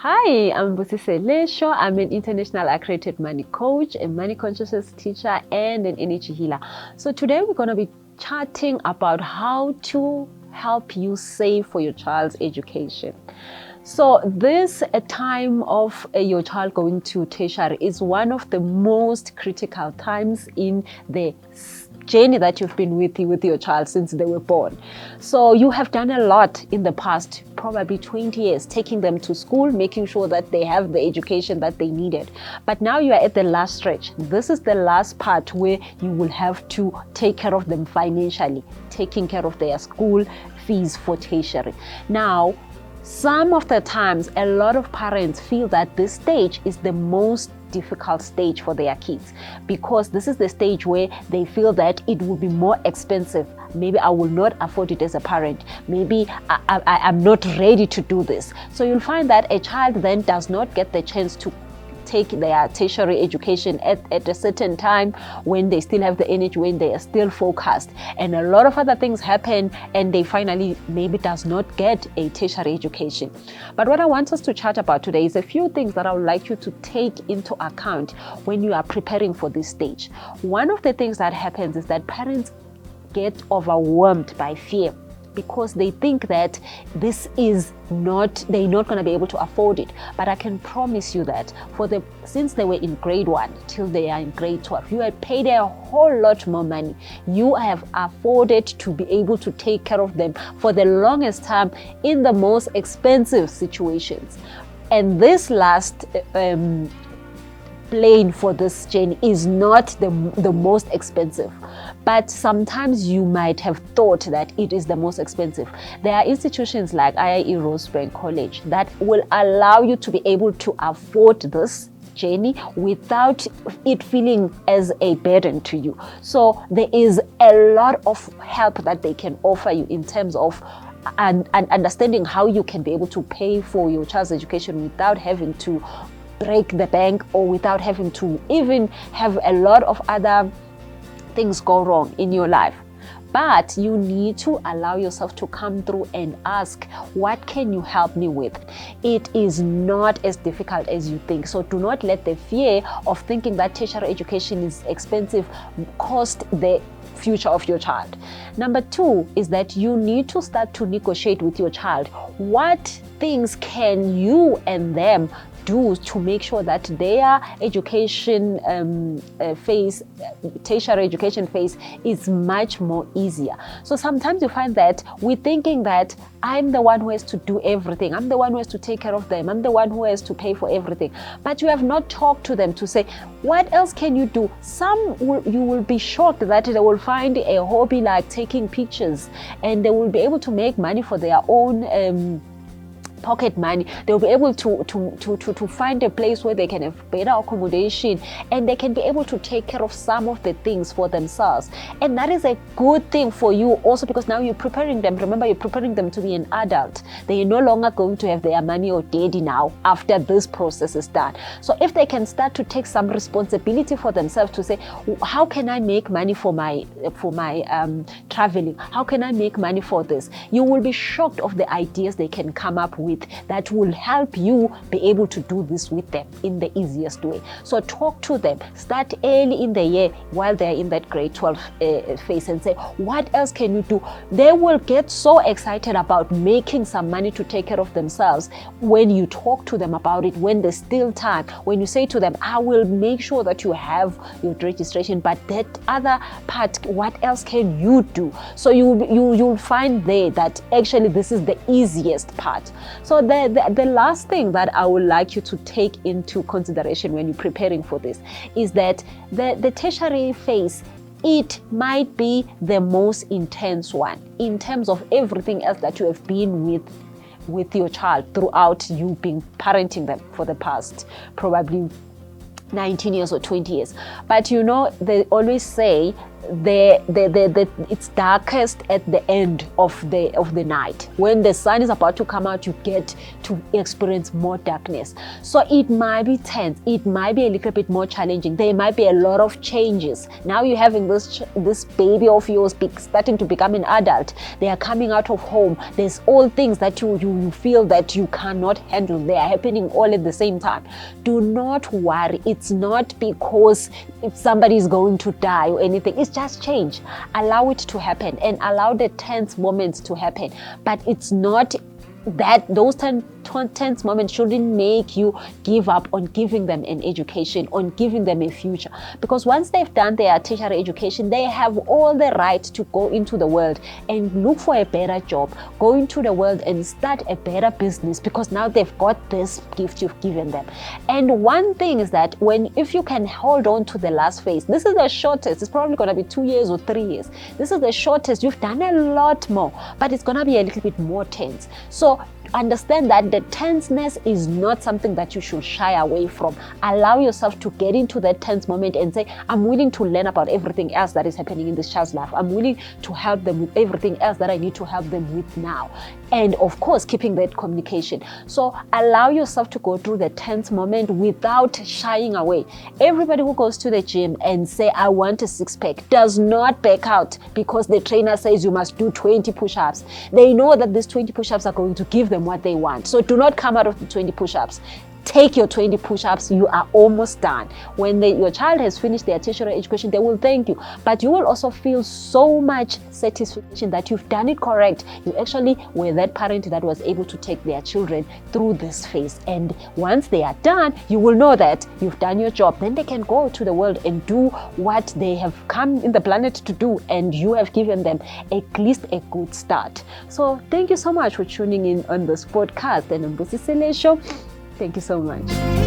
Hi, I'm Busise Lesho. I'm an international accredited money coach, a money consciousness teacher, and an energy healer. So today we're going to be chatting about how to help you save for your child's education. So this time of your child going to tertiary is one of the most critical times in the journey that you've been with your child since they were born. So you have done a lot in the past, probably 20 years, taking them to school, making sure that they have the education that they needed. But now you are at the last stretch. This is the last part where you will have to take care of them financially, taking care of their school fees for tertiary. Now, some of the times, a lot of parents feel that this stage is the most difficult stage for their kids because this is the stage where they feel that it will be more expensive. Maybe I will not afford it as a parent. Maybe I'm not ready to do this. So you'll find that a child then does not get the chance to take their tertiary education at a certain time when they still have the energy, when they are still focused, and a lot of other things happen and they finally maybe does not get a tertiary education. But what I want us to chat about today is a few things that I would like you to take into account when you are preparing for this stage. One of the things that happens is that parents get overwhelmed by fear because they think that this is they're not going to be able to afford it. But I can promise you that since they were in grade 1 till they are in grade 12, you have paid a whole lot more money. You have afforded to be able to take care of them for the longest time in the most expensive situations. And this last plane for this journey is not the most expensive, but sometimes you might have thought that it is the most expensive. There are institutions like IIE Rosebank College that will allow you to be able to afford this journey without it feeling as a burden to you. So there is a lot of help that they can offer you in terms of and understanding how you can be able to pay for your child's education without having to break the bank or without having to even have a lot of other things go wrong in your life. But you need to allow yourself to come through and ask, what can you help me with? It is not as difficult as you think. So do not let the fear of thinking that tertiary education is expensive cost the future of your child. Number 2 is that you need to start to negotiate with your child. What things can you and them do to make sure that their education tertiary education phase is much more easier? So sometimes you find that we're thinking that I'm the one who has to do everything. I'm the one who has to take care of them. I'm the one who has to pay for everything. But you have not talked to them to say, what else can you do? You will be shocked that they will find a hobby like taking pictures, and they will be able to make money for their own pocket money. They'll be able to find a place where they can have better accommodation and they can be able to take care of some of the things for themselves. And that is a good thing for you also, because now you're preparing them. Remember, you're preparing them to be an adult. They are no longer going to have their mommy or daddy now after this process is done. So if they can start to take some responsibility for themselves to say, how can I make money for my traveling? How can I make money for this? You will be shocked of the ideas they can come up with that will help you be able to do this with them in the easiest way. So talk to them, start early in the year while they're in that grade 12 phase and say, what else can you do? They will get so excited about making some money to take care of themselves when you talk to them about it, when there's still time, when you say to them, I will make sure that you have your registration, but that other part, what else can you do? So you'll find there that actually this is the easiest part. So the last thing that I would like you to take into consideration when you're preparing for this is that the tertiary phase, it might be the most intense one in terms of everything else that you have been with your child throughout you being parenting them for the past probably 19 years or 20 years. But you know, they always say it's darkest at the end of the night. When the sun is about to come out, you get to experience more darkness. So it might be tense, it might be a little bit more challenging, there might be a lot of changes. Now you're having this baby of yours starting to become an adult, they are coming out of home, there's all things that you feel that you cannot handle, they are happening all at the same time. Do not worry, it's not because if somebody is going to die or anything, it's just change. Allow it to happen and allow the tense moments to happen, but it's not that those tense moments shouldn't make you give up on giving them an education, on giving them a future. Because once they've done their tertiary education, they have all the right to go into the world and look for a better job, go into the world and start a better business, because now they've got this gift you've given them. And one thing is that if you can hold on to the last phase, this is the shortest, it's probably going to be 2 years or 3 years. This is the shortest, you've done a lot more, but it's going to be a little bit more tense. So understand that the tenseness is not something that you should shy away from. Allow yourself to get into that tense moment and say, I'm willing to learn about everything else that is happening in this child's life. I'm willing to help them with everything else that I need to help them with now. And of course, keeping that communication. So allow yourself to go through the tense moment without shying away. Everybody who goes to the gym and say, I want a six-pack, does not back out because the trainer says you must do 20 push-ups. They know that these 20 push-ups are going to give them what they want. So do not come out of the 20 push-ups. Take your 20 push-ups, you are almost done. When your child has finished their tertiary education, they will thank you. But you will also feel so much satisfaction that you've done it correct. You actually were that parent that was able to take their children through this phase. And once they are done, you will know that you've done your job. Then they can go to the world and do what they have come in the planet to do. And you have given them at least a good start. So thank you so much for tuning in on this podcast. And on this Show. Thank you so much.